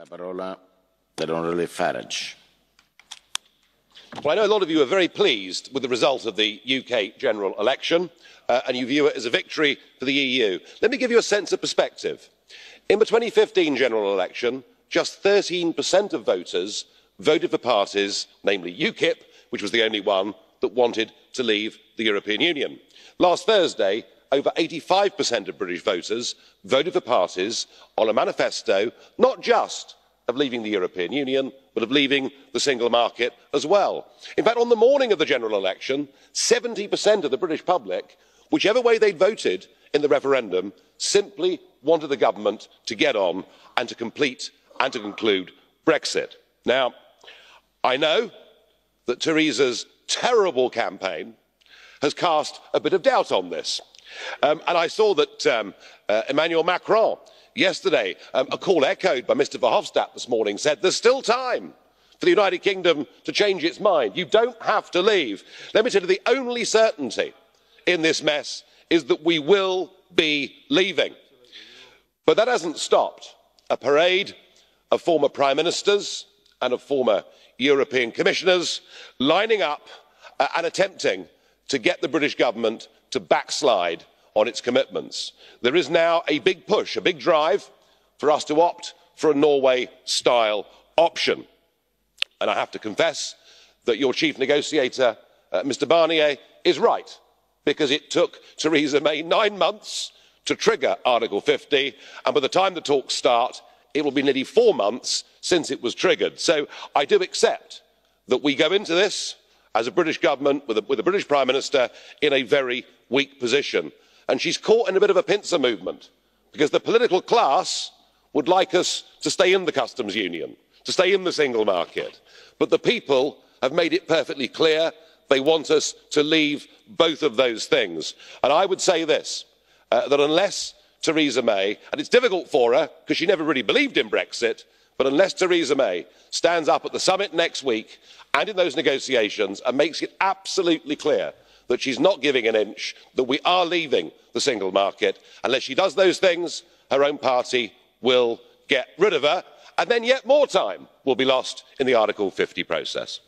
Parola all'onorevole Farage. Well, I know a lot of you are very pleased with the result of the UK general election, and you view it as a victory for the EU. Let me give you a sense of perspective. In the 2015 general election, just 13% of voters voted for parties, namely UKIP, which was the only one that wanted to leave the European Union. Last Thursday, over 85% of British voters voted for parties on a manifesto, not just of leaving the European Union, but of leaving the single market as well. In fact, on the morning of the general election, 70% of the British public, whichever way they'd voted in the referendum, simply wanted the government to get on and to complete and to conclude Brexit. Now, I know that Theresa's terrible campaign has cast a bit of doubt on this. And I saw that Emmanuel Macron yesterday, a call echoed by Mr Verhofstadt this morning, said there's still time for the United Kingdom to change its mind. You don't have to leave. Let me tell you, the only certainty in this mess is that we will be leaving. But that hasn't stopped a parade of former prime ministers and of former European commissioners lining up and attempting to get the British government to backslide on its commitments. There is now a big push, a big drive for us to opt for a Norway-style option. And I have to confess that your chief negotiator, Mr Barnier, is right, because it took Theresa May 9 months to trigger Article 50, and by the time the talks start, it will be nearly 4 months since it was triggered. So I do accept that we go into this as a British government with a British Prime Minister in a very weak position. And she's caught in a bit of a pincer movement, because the political class would like us to stay in the customs union, to stay in the single market. But the people have made it perfectly clear they want us to leave both of those things. And I would say this, that unless Theresa May, and it's difficult for her because she never really believed in Brexit, but unless Theresa May stands up at the summit next week and in those negotiations and makes it absolutely clear that she's not giving an inch, that we are leaving the single market, unless she does those things, her own party will get rid of her, and then yet more time will be lost in the Article 50 process.